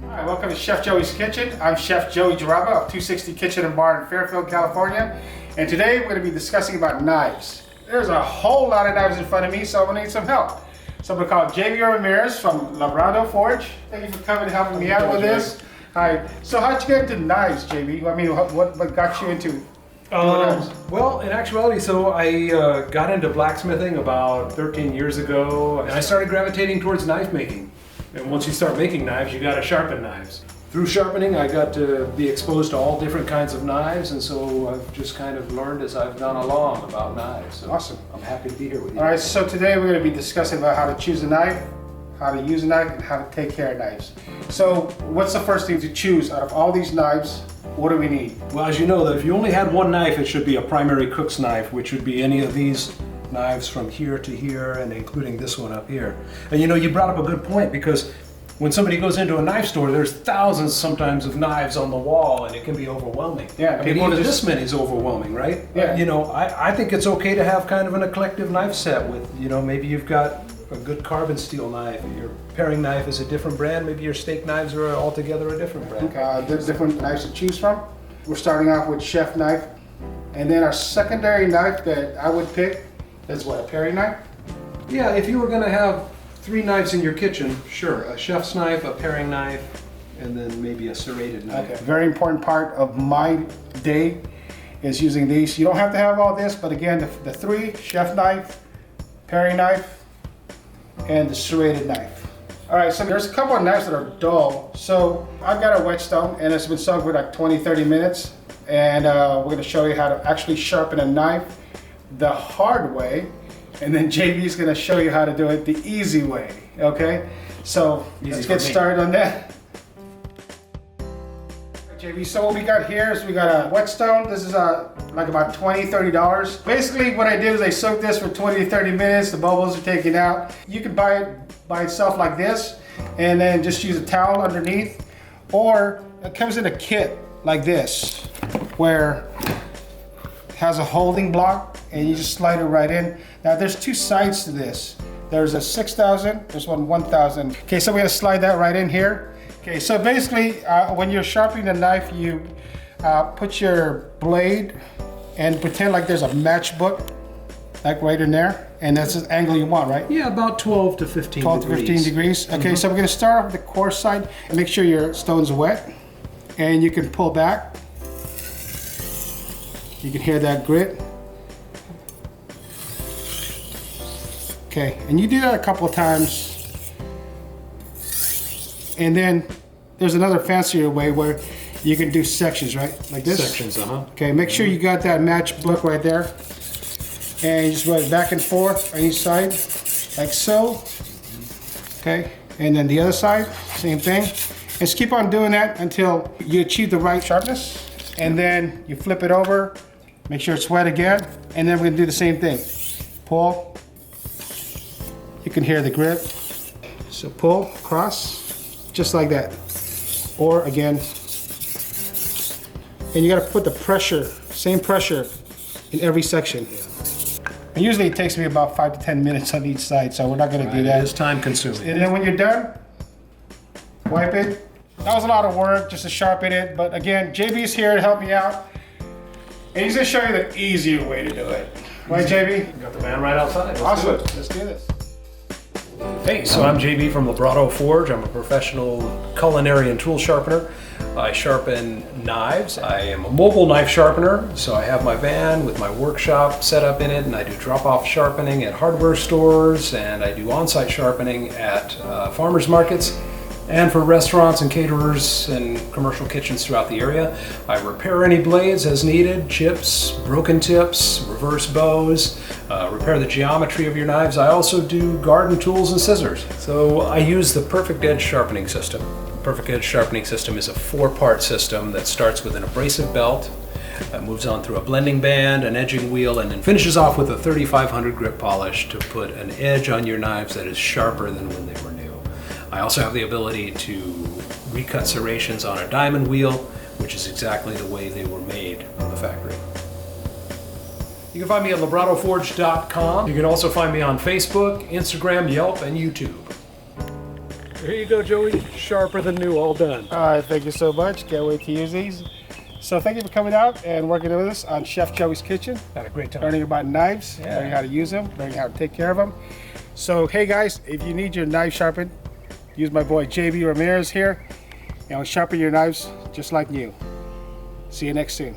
Hi, welcome to Chef Joey's Kitchen. I'm Chef Joey Jaraba of 260 Kitchen and Bar in Fairfield, California. And today we're going to be discussing about knives. There's a whole lot of knives in front of me, so I'm going to need some help. So I'm going to call JV Ramirez from Labrado Forge. Thank you for coming and helping me out with this. Hi. So how'd you get into knives, JV? I mean, what got you into knives? Well, in actuality, so I got into blacksmithing about 13 years ago, and I started gravitating towards knife making. And once you start making knives, you got to sharpen knives. Through sharpening, I got to be exposed to all different kinds of knives, and so I've just kind of learned as I've gone along about knives. So Awesome. I'm happy to be here with you. All right, so today we're going to be discussing about how to choose a knife, how to use a knife, and how to take care of knives. So what's the first thing to choose out of all these knives? What do we need? Well, as you know, that if you only had one knife, it should be a primary cook's knife, which would be any of these knives from here to here, and including this one up here. And you know, you brought up a good point, because when somebody goes into a knife store, there's thousands sometimes of knives on the wall, and it can be overwhelming. Yeah, I mean, even this many is overwhelming, right? Yeah. You know, I think it's okay to have kind of an eclectic knife set with, you know, maybe you've got a good carbon steel knife, your paring knife is a different brand, maybe your steak knives are altogether a different brand. There's different knives to choose from. We're starting off with chef knife, and then our secondary knife that I would pick is what, a paring knife? Yeah, if you were going to have 3 knives in your kitchen, sure, a chef's knife, a paring knife, and then maybe a serrated knife. Okay. Very important part of my day is using these. You don't have to have all this, but again, the 3, chef knife, paring knife, and the serrated knife. All right, so there's a couple of knives that are dull. So I've got a whetstone, and it's been soaked for like 20-30 minutes. And we're going to show you how to actually sharpen a knife the hard way. And then JV is going to show you how to do it the easy way, okay? So let's get started on that. JV, so what we got here is we got a whetstone. This is like about $20-$30. Basically what I did is I soaked this for 20 to 30 minutes. The bubbles are taken out. You can buy it by itself like this and then just use a towel underneath, or it comes in a kit like this where it has a holding block and you just slide it right in. Now there's 2 sides to this. There's a 6,000, there's one 1,000. Okay, so we're gonna slide that right in here. Okay, so basically when you're sharpening the knife, you put your blade and pretend like there's a matchbook, like right in there, and that's the angle you want, right? Yeah, about 12 to 15 12 to 15 degrees. Okay, so we're gonna start off with the coarse side and make sure your stone's wet, and you can pull back. You can hear that grit. Okay, and you do that a couple of times. And then there's another fancier way where you can do sections, right? Like this. Sections, Okay, make sure you got that matchbook right there. And you just run it back and forth on each side, like so. Okay, and then the other side, same thing. And just keep on doing that until you achieve the right sharpness. And then you flip it over, make sure it's wet again. And then we're gonna do the same thing. Pull. You can hear the grip. So pull, cross, just like that. Or again. And you gotta put the pressure, same pressure in every section. And usually it takes me about 5 to 10 minutes on each side, so we're not gonna do that. It is time consuming. And then when you're done, wipe it. That was a lot of work just to sharpen it, but again, JV's here to help me out. And he's gonna show you the easier way to do it. Right, JV? We got the man right outside. Awesome, let's do this. Hey, so I'm JB from Labrado Forge. I'm a professional culinary and tool sharpener. I sharpen knives. I am a mobile knife sharpener, so I have my van with my workshop set up in it, and I do drop-off sharpening at hardware stores, and I do on-site sharpening at farmers markets, and for restaurants and caterers and commercial kitchens throughout the area. I repair any blades as needed, chips, broken tips, reverse bows, repair the geometry of your knives. I also do garden tools and scissors. So I use the Perfect Edge sharpening system. The Perfect Edge sharpening system is a 4-part system that starts with an abrasive belt, moves on through a blending band, an edging wheel, and then finishes off with a 3500 grit polish to put an edge on your knives that is sharper than when they were new. I also have the ability to recut serrations on a diamond wheel, which is exactly the way they were made from the factory. You can find me at labradoforge.com. You can also find me on Facebook, Instagram, Yelp, and YouTube. Here you go, Joey. Sharper than new, all done. All right, thank you so much. Can't wait to use these. So thank you for coming out and working with us on Chef Joey's Kitchen. Had a great time. Learning about knives, Yeah. learning how to use them, learning how to take care of them. So hey guys, if you need your knife sharpened, use my boy JB Ramirez here, and I'll sharpen your knives just like new. See you next soon.